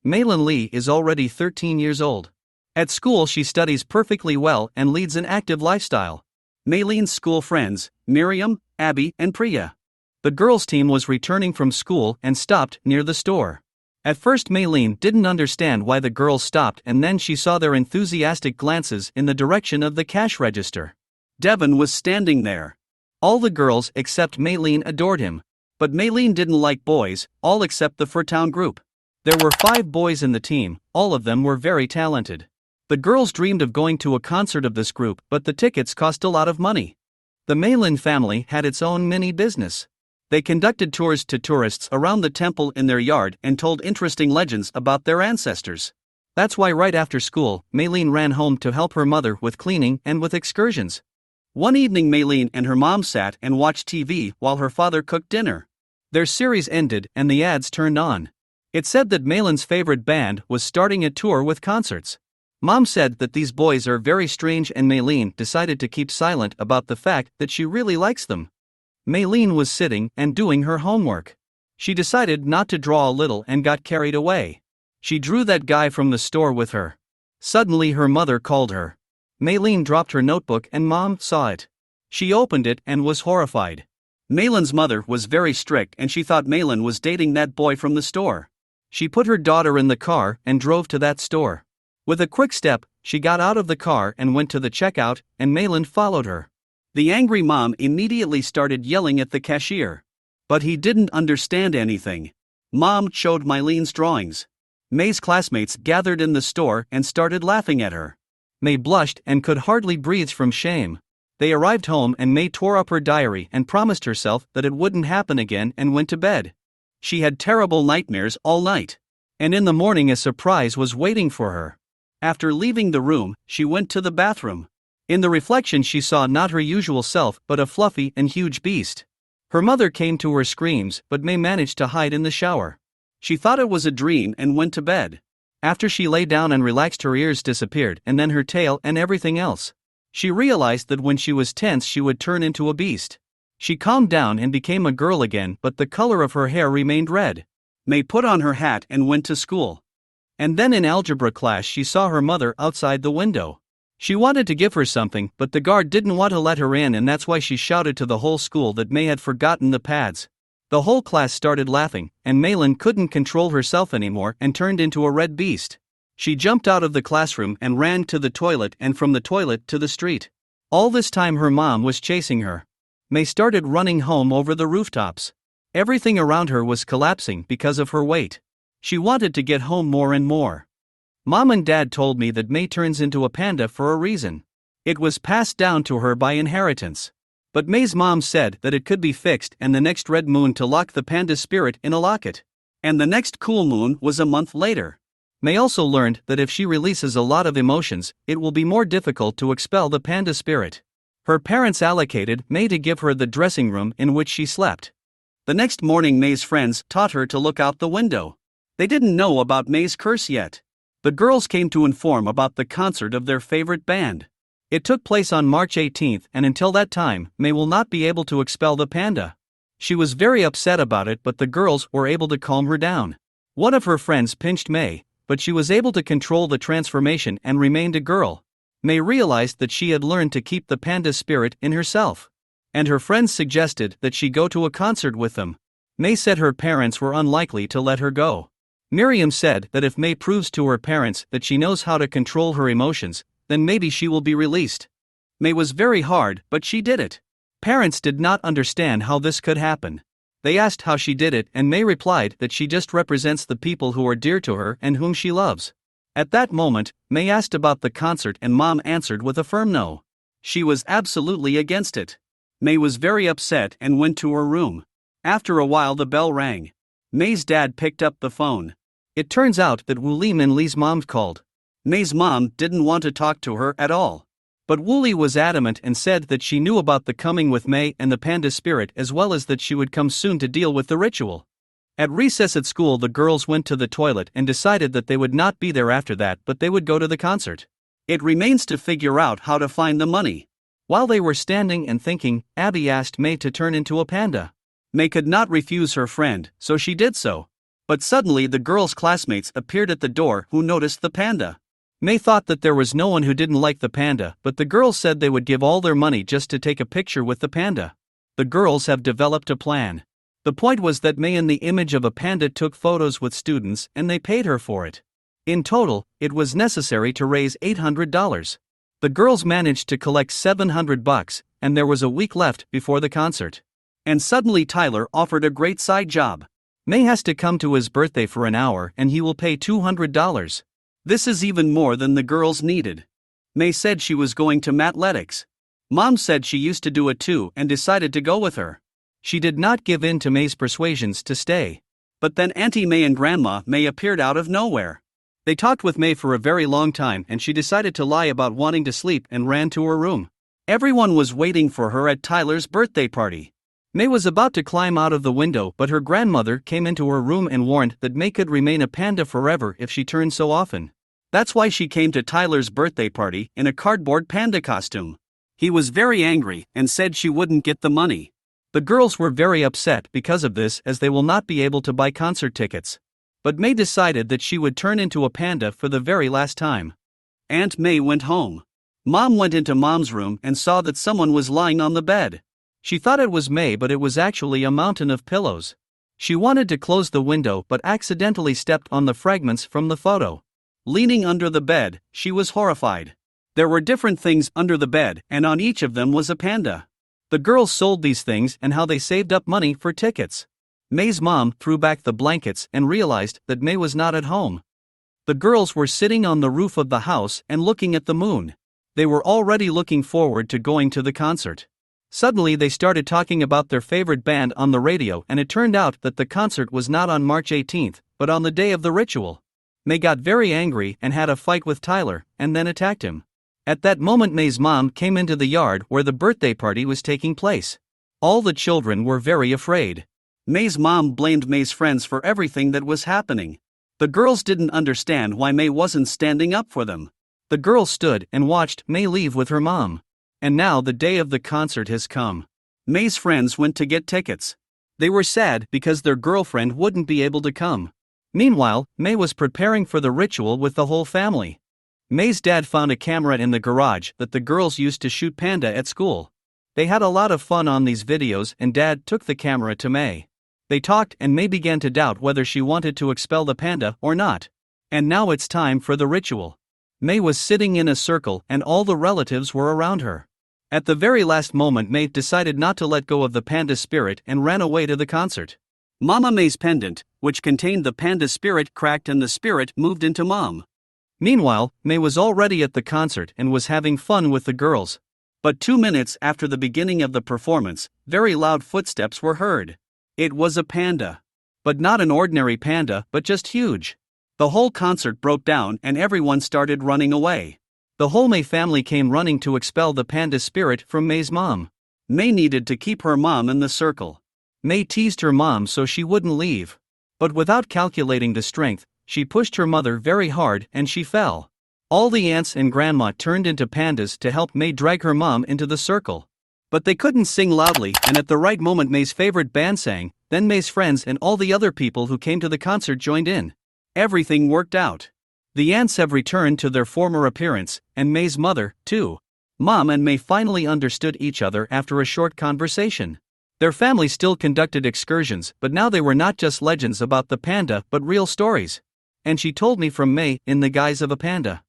Meilin Lee is already 13 years old. At school she studies perfectly well and leads an active lifestyle. Meilin's school friends, Miriam, Abby, and Priya. The girls' team was returning from school and stopped near the store. At first Meilin didn't understand why the girls stopped, and then she saw their enthusiastic glances in the direction of the cash register. Devon was standing there. All the girls except Meilin adored him. But Meilin didn't like boys, all except the Furtown group. There were 5 boys in the team, all of them were very talented. The girls dreamed of going to a concert of this group, but the tickets cost a lot of money. The Meilin family had its own mini business. They conducted tours to tourists around the temple in their yard and told interesting legends about their ancestors. That's why right after school, Meilin ran home to help her mother with cleaning and with excursions. One evening Meilin and her mom sat and watched TV while her father cooked dinner. Their series ended and the ads turned on. It said that Meilin's favorite band was starting a tour with concerts. Mom said that these boys are very strange, and Meilin decided to keep silent about the fact that she really likes them. Meilin was sitting and doing her homework. She decided not to draw a little and got carried away. She drew that guy from the store with her. Suddenly her mother called her. Meilin dropped her notebook and Mom saw it. She opened it and was horrified. Meilin's mother was very strict and she thought Meilin was dating that boy from the store. She put her daughter in the car and drove to that store. With a quick step, she got out of the car and went to the checkout, and Meilin followed her. The angry mom immediately started yelling at the cashier. But he didn't understand anything. Mom showed Meilin's drawings. May's classmates gathered in the store and started laughing at her. May blushed and could hardly breathe from shame. They arrived home and May tore up her diary and promised herself that it wouldn't happen again and went to bed. She had terrible nightmares all night. And in the morning a surprise was waiting for her. After leaving the room, she went to the bathroom. In the reflection she saw not her usual self but a fluffy and huge beast. Her mother came to her screams, but May managed to hide in the shower. She thought it was a dream and went to bed. After she lay down and relaxed, her ears disappeared and then her tail and everything else. She realized that when she was tense she would turn into a beast. She calmed down and became a girl again, but the color of her hair remained red. May put on her hat and went to school. And then in algebra class she saw her mother outside the window. She wanted to give her something, but the guard didn't want to let her in, and that's why she shouted to the whole school that May had forgotten the pads. The whole class started laughing, and Meilin couldn't control herself anymore and turned into a red beast. She jumped out of the classroom and ran to the toilet, and from the toilet to the street. All this time her mom was chasing her. May started running home over the rooftops. Everything around her was collapsing because of her weight. She wanted to get home more and more. Mom and Dad told me that May turns into a panda for a reason. It was passed down to her by inheritance. But May's mom said that it could be fixed, and the next red moon to lock the panda spirit in a locket. And the next cool moon was a month later. May also learned that if she releases a lot of emotions, it will be more difficult to expel the panda spirit. Her parents allocated May to give her the dressing room in which she slept. The next morning May's friends taught her to look out the window. They didn't know about May's curse yet. The girls came to inform about the concert of their favorite band. It took place on March 18th, and until that time, May will not be able to expel the panda. She was very upset about it, but the girls were able to calm her down. One of her friends pinched May, but she was able to control the transformation and remained a girl. May realized that she had learned to keep the panda spirit in herself. And her friends suggested that she go to a concert with them. May said her parents were unlikely to let her go. Miriam said that if May proves to her parents that she knows how to control her emotions, then maybe she will be released. May was very hard, but she did it. Parents did not understand how this could happen. They asked how she did it, and May replied that she just represents the people who are dear to her and whom she loves. At that moment, May asked about the concert and Mom answered with a firm no. She was absolutely against it. May was very upset and went to her room. After a while the bell rang. May's dad picked up the phone. It turns out that Wooly Min Lee's mom called. May's mom didn't want to talk to her at all. But Wooly was adamant and said that she knew about the coming with May and the panda spirit, as well as that she would come soon to deal with the ritual. At recess at school the girls went to the toilet and decided that they would not be there after that, but they would go to the concert. It remains to figure out how to find the money. While they were standing and thinking, Abby asked May to turn into a panda. May could not refuse her friend, so she did so. But suddenly the girl's classmates appeared at the door who noticed the panda. May thought that there was no one who didn't like the panda, but the girls said they would give all their money just to take a picture with the panda. The girls have developed a plan. The point was that May in the image of a panda took photos with students and they paid her for it. In total, it was necessary to raise $800. The girls managed to collect $700, and there was a week left before the concert. And suddenly Tyler offered a great side job. May has to come to his birthday for an hour and he will pay $200. This is even more than the girls needed. May said she was going to mathletics. Mom said she used to do it too and decided to go with her. She did not give in to May's persuasions to stay. But then Auntie May and Grandma May appeared out of nowhere. They talked with May for a very long time and she decided to lie about wanting to sleep and ran to her room. Everyone was waiting for her at Tyler's birthday party. May was about to climb out of the window, but her grandmother came into her room and warned that May could remain a panda forever if she turned so often. That's why she came to Tyler's birthday party in a cardboard panda costume. He was very angry and said she wouldn't get the money. The girls were very upset because of this, as they will not be able to buy concert tickets. But May decided that she would turn into a panda for the very last time. Aunt May went home. Mom went into Mom's room and saw that someone was lying on the bed. She thought it was May, but it was actually a mountain of pillows. She wanted to close the window but accidentally stepped on the fragments from the photo. Leaning under the bed, she was horrified. There were different things under the bed, and on each of them was a panda. The girls sold these things and how they saved up money for tickets. May's mom threw back the blankets and realized that May was not at home. The girls were sitting on the roof of the house and looking at the moon. They were already looking forward to going to the concert. Suddenly they started talking about their favorite band on the radio, and it turned out that the concert was not on March 18th, but on the day of the ritual. May got very angry and had a fight with Tyler, and then attacked him. At that moment May's mom came into the yard where the birthday party was taking place. All the children were very afraid. May's mom blamed May's friends for everything that was happening. The girls didn't understand why May wasn't standing up for them. The girls stood and watched May leave with her mom. And now the day of the concert has come. May's friends went to get tickets. They were sad because their girlfriend wouldn't be able to come. Meanwhile, May was preparing for the ritual with the whole family. May's dad found a camera in the garage that the girls used to shoot panda at school. They had a lot of fun on these videos and Dad took the camera to May. They talked and May began to doubt whether she wanted to expel the panda or not. And now it's time for the ritual. May was sitting in a circle and all the relatives were around her. At the very last moment May decided not to let go of the panda spirit and ran away to the concert. Mama May's pendant, which contained the panda spirit, cracked and the spirit moved into Mom. Meanwhile, May was already at the concert and was having fun with the girls. But 2 minutes after the beginning of the performance, very loud footsteps were heard. It was a panda. But not an ordinary panda, but just huge. The whole concert broke down and everyone started running away. The whole May family came running to expel the panda spirit from May's mom. May needed to keep her mom in the circle. May teased her mom so she wouldn't leave. But without calculating the strength, she pushed her mother very hard and she fell. All the aunts and grandma turned into pandas to help May drag her mom into the circle. But they couldn't sing loudly, and at the right moment May's favorite band sang, then May's friends and all the other people who came to the concert joined in. Everything worked out. The aunts have returned to their former appearance, and May's mother, too. Mom and May finally understood each other after a short conversation. Their family still conducted excursions, but now they were not just legends about the panda but real stories. And she told me from May in the guise of a panda.